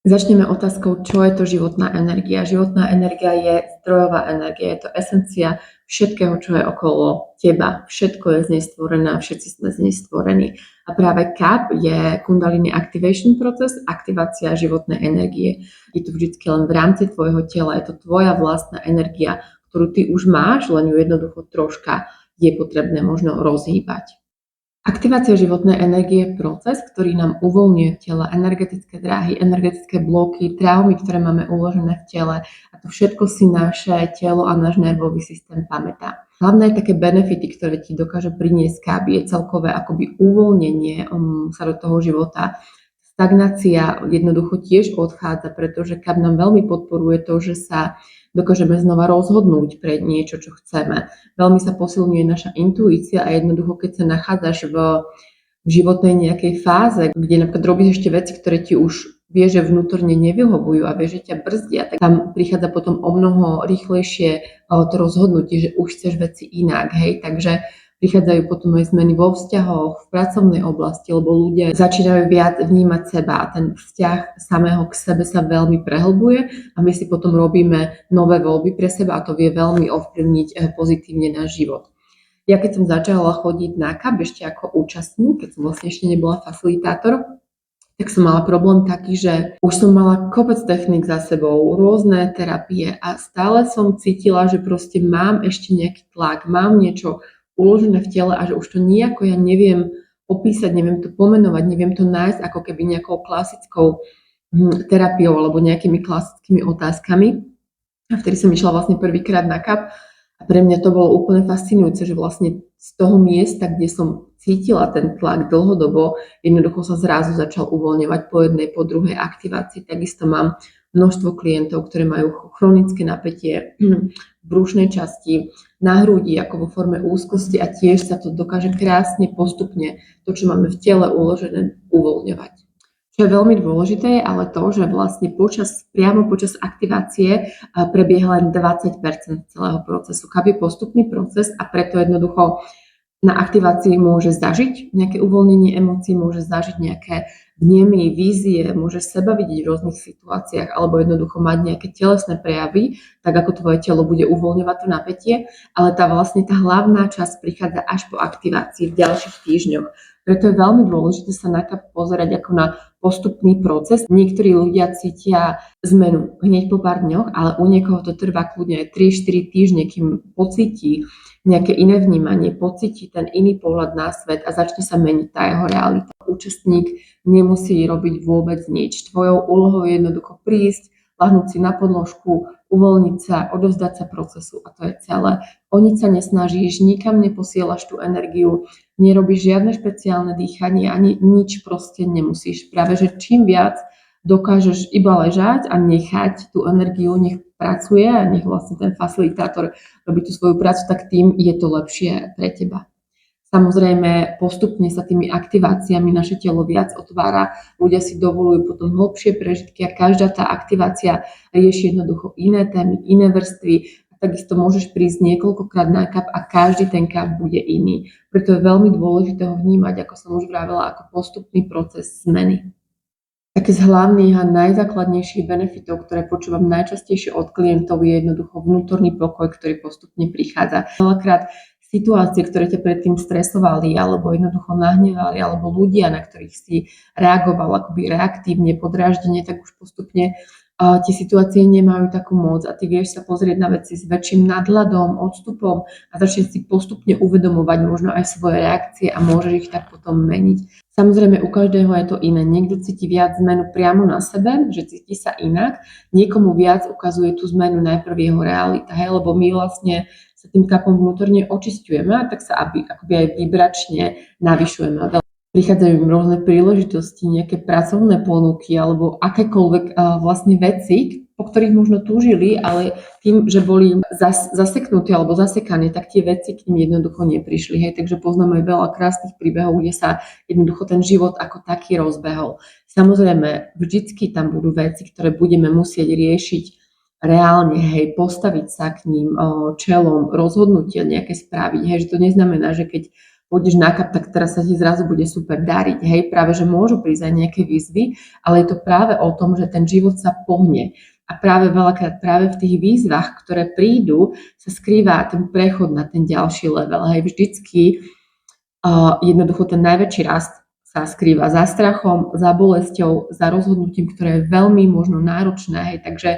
Začneme otázkou, čo je to životná energia. Životná energia je zdrojová energia, je to esencia všetkého, čo je okolo teba. Všetko je z nej stvorené a všetci sme z nej stvorení. A práve CAP je Kundalini Activation proces, aktivácia životnej energie. Je to vždycky len v rámci tvojho tela, je to tvoja vlastná energia, ktorú ty už máš, len ju jednoducho troška je potrebné možno rozhýbať. Aktivácia životnej energie je proces, ktorý nám uvoľňuje tela, energetické dráhy, energetické bloky, traumy, ktoré máme uložené v tele a to všetko si naše telo a náš nervový systém pamätá. Hlavné také benefity, ktoré ti dokáže priniesť CAP, je celkové akoby uvoľnenie sa do toho života. Stagnácia jednoducho tiež odchádza, pretože CAP nám veľmi podporuje to, že sa dokážeme znova rozhodnúť pre niečo, čo chceme. Veľmi sa posilňuje naša intuícia a jednoducho, keď sa nachádzaš v životnej nejakej fáze, kde napríklad robíš ešte veci, ktoré ti už vieš, že vnútorne nevyhovujú a vieš, že ťa brzdia, tak tam prichádza potom o mnoho rýchlejšie to rozhodnutie, že už chceš veci inak, hej, takže prichádzajú potom aj zmeny vo vzťahoch, v pracovnej oblasti, lebo ľudia začínajú viac vnímať seba a ten vzťah samého k sebe sa veľmi prehlbuje a my si potom robíme nové voľby pre seba a to vie veľmi ovplyvniť pozitívne náš život. Ja keď som začala chodiť na CAP ešte ako účastník, keď som vlastne ešte nebola facilitátor, tak som mala problém taký, že už som mala kopec techník za sebou, rôzne terapie a stále som cítila, že proste mám ešte nejaký tlak, mám niečo uložené v tele a že už to nejako ja neviem opísať, neviem to pomenovať, neviem to nájsť ako keby nejakou klasickou terapiou alebo nejakými klasickými otázkami. A vtedy som išla vlastne prvýkrát na CAP a pre mňa to bolo úplne fascinujúce, že vlastne z toho miesta, kde som cítila ten tlak dlhodobo, jednoducho sa zrazu začal uvoľňovať po jednej, po druhej aktivácii. Takisto mám množstvo klientov, ktoré majú chronické napätie v brušnej časti, na hrudi, ako vo forme úzkosti a tiež sa to dokáže krásne postupne, to, čo máme v tele uložené, uvoľňovať. Čo je veľmi dôležité, ale to, že vlastne priamo počas aktivácie prebieha len 20% celého procesu. CAP je postupný proces a preto jednoducho na aktivácii môže zažiť nejaké uvoľnenie emócií, môže zažiť nejaké vnemy, vízie, môže seba vidieť v rôznych situáciách alebo jednoducho mať nejaké telesné prejavy, tak ako tvoje telo bude uvoľňovať to napätie, ale tá hlavná časť prichádza až po aktivácii v ďalších týždňoch. Preto je veľmi dôležité sa na CAP pozerať ako na postupný proces. Niektorí ľudia cítia zmenu hneď po pár dňoch, ale u niekoho to trvá kľudne aj 3-4 týždne, kým pocíti nejaké iné vnímanie, pocíti ten iný pohľad na svet a začne sa meniť tá jeho realita. Účastník nemusí robiť vôbec nič. Tvojou úlohou je jednoducho prísť, ľahnúť si na podložku, uvoľniť sa, odovzdať sa procesu a to je celé. O nič sa nesnažíš, nikam neposielaš tú energiu, nerobíš žiadne špeciálne dýchanie, ani nič proste nemusíš. Práve, že čím viac dokážeš iba ležať a nechať tú energiu, nech pracuje a nech vlastne ten facilitátor robí tú svoju prácu, tak tým je to lepšie pre teba. Samozrejme, postupne sa tými aktiváciami naše telo viac otvára, ľudia si dovolujú potom hlbšie prežitky a každá tá aktivácia rieši jednoducho iné témy, iné vrstvy. Takisto môžeš prísť niekoľkokrát na CAP a každý ten CAP bude iný. Preto je veľmi dôležité ho vnímať, ako som už vravela, ako postupný proces zmeny. Také z hlavných a najzákladnejších benefitov, ktoré počúvam najčastejšie od klientov, je jednoducho vnútorný pokoj, ktorý postupne prichádza. Veľakrát situácie, ktoré ťa predtým stresovali alebo jednoducho nahnevali, alebo ľudia, na ktorých si reagoval akoby reaktívne, podráždenie, tak už postupne tie situácie nemajú takú moc a ty vieš sa pozrieť na veci s väčším nadhľadom, odstupom a začneš si postupne uvedomovať možno aj svoje reakcie a môžeš ich tak potom meniť. Samozrejme, u každého je to iné. Niekto cíti viac zmenu priamo na sebe, že cíti sa inak. Niekomu viac ukazuje tú zmenu najprv jeho realita, hej, lebo my vlastne sa tým CAPom vnútorne očisťujeme a tak sa akoby aj vibračne navyšujeme. Prichádzajú im rôzne príležitosti, nejaké pracovné ponuky alebo akékoľvek vlastne veci, po ktorých možno túžili, ale tým, že boli zaseknutí alebo zasekaní, tak tie veci k nim jednoducho neprišli. Hej. Takže poznáme veľa krásnych príbehov, kde sa jednoducho ten život ako taký rozbehol. Samozrejme, vždycky tam budú veci, ktoré budeme musieť riešiť reálne, hej, postaviť sa k ním čelom, rozhodnutia nejaké spraviť. Hej, že to neznamená, že keď pôjdeš na kap, tak teraz sa ti zrazu bude super dariť. Hej, práve, že môžu prísť aj nejaké výzvy, ale je to práve o tom, že ten život sa pohne. A práve veľakrát práve v tých výzvach, ktoré prídu, sa skrýva ten prechod na ten ďalší level. Hej, vždycky jednoducho ten najväčší rast sa skrýva za strachom, za bolesťou, za rozhodnutím, ktoré je veľmi možno náročné. Hej, takže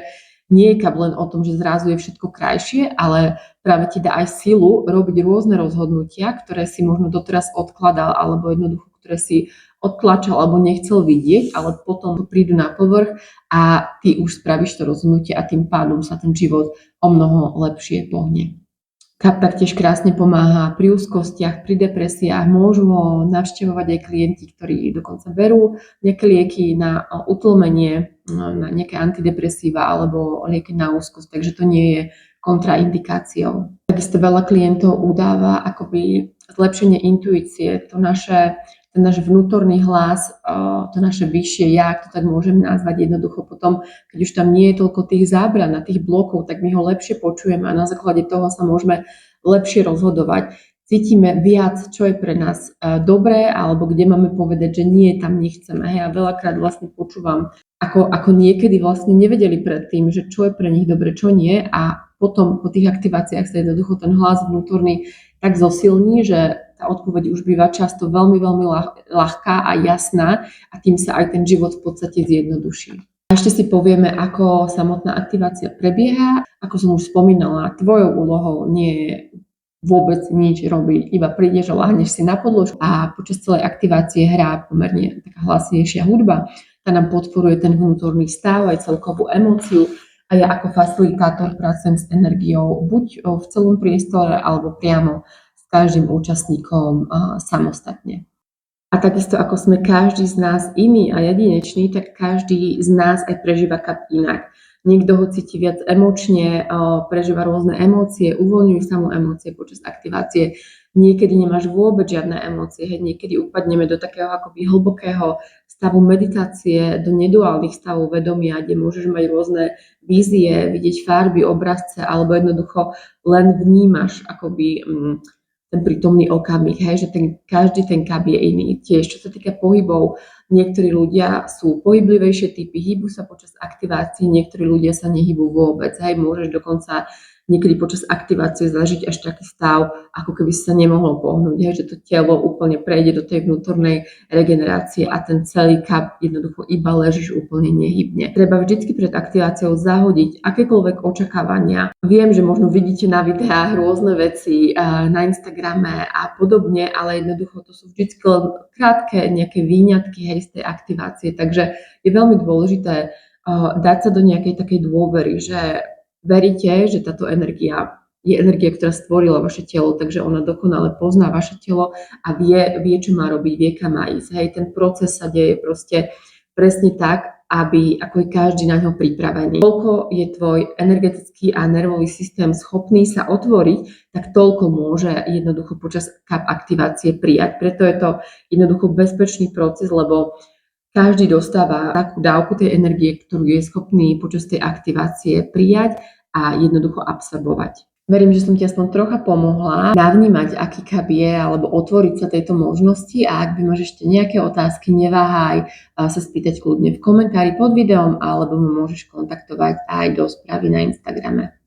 nie je kap len o tom, že zrazu je všetko krajšie, ale práve ti dá aj silu robiť rôzne rozhodnutia, ktoré si možno doteraz odkladal, alebo jednoducho, ktoré si odtlačal alebo nechcel vidieť, ale potom prídu na povrch a ty už spravíš to rozhodnutie a tým pádom sa ten život o mnoho lepšie pohne. Kap taktiež krásne pomáha pri úzkostiach, pri depresiách. Môžu ho navštevovať aj klienti, ktorí dokonca berú nejaké lieky na utlmenie, na nejaké antidepresíva alebo lieky na úzkosť, takže to nie je kontraindikáciou. Takisto veľa klientov udáva akoby zlepšenie intuície, ten náš vnútorný hlas, to naše vyššie ja, ak to tak môžem nazvať jednoducho potom, keď už tam nie je toľko tých zábran a tých blokov, tak my ho lepšie počujeme a na základe toho sa môžeme lepšie rozhodovať. Cítime viac, čo je pre nás dobré, alebo kde máme povedať, že nie, tam nechceme. Hej, a veľakrát vlastne počúvam, ako niekedy vlastne nevedeli predtým, že čo je pre nich dobre, čo nie, a potom po tých aktiváciách sa jednoducho ten hlas vnútorný tak zosilní, že tá odpoveď už býva často veľmi, veľmi ľahká a jasná a tým sa aj ten život v podstate zjednoduší. A ešte si povieme, ako samotná aktivácia prebieha. Ako som už spomínala, tvojou úlohou nie je vôbec nič robiť, iba prídeš a láhneš si na podložku a počas celej aktivácie hrá pomerne taká hlasnejšia hudba. Tá nám podporuje ten vnútorný stav, aj celkovú emóciu. A ja ako facilitátor pracujem s energiou buď v celom priestore alebo priamo každým účastníkom samostatne. A takisto ako sme každý z nás iný a jedinečný, tak každý z nás aj prežíva kap inak. Niekto ho cíti viac emočne, prežíva rôzne emócie, uvoľňujú sa mu emócie počas aktivácie. Niekedy nemáš vôbec žiadne emócie, niekedy upadneme do takého akoby hlbokého stavu meditácie, do neduálnych stavov vedomia, kde môžeš mať rôzne vízie, vidieť farby, obrazce, alebo jednoducho len vnímaš akoby ten prítomný okamih, hej, že každý ten kap je iný. Tiež, čo sa týka pohybov, niektorí ľudia sú pohyblivejšie typy, hýbu sa počas aktivácií, niektorí ľudia sa nehýbu vôbec, hej, môžeš dokonca niekedy počas aktivácie zažiť až taký stav, ako keby si sa nemohlo pohnúť, hej, že to telo úplne prejde do tej vnútornej regenerácie a ten celý kap jednoducho iba ležíš úplne nehybne. Treba vždycky pred aktiváciou zahodiť akékoľvek očakávania. Viem, že možno vidíte na videách rôzne veci na Instagrame a podobne, ale jednoducho to sú vždycky len krátke nejaké výňatky, hej, z tej aktivácie, takže je veľmi dôležité dať sa do nejakej takej dôvery, že veríte, že táto energia je energia, ktorá stvorila vaše telo, takže ona dokonale pozná vaše telo a vie, čo má robiť, vie, kam má ísť. Hej, ten proces sa deje proste presne tak, ako je každý na ňo pripravený. Koľko je tvoj energetický a nervový systém schopný sa otvoriť, tak toľko môže jednoducho počas kap aktivácie prijať. Preto je to jednoducho bezpečný proces, lebo každý dostáva takú dávku tej energie, ktorú je schopný počas tej aktivácie prijať a jednoducho absorbovať. Verím, že som ti aspoň trocha pomohla navnímať, aký kap je, alebo otvoriť sa tejto možnosti, a ak by máš ešte nejaké otázky, neváhaj sa spýtať kľudne v komentári pod videom, alebo ma môžeš kontaktovať aj do správy na Instagrame.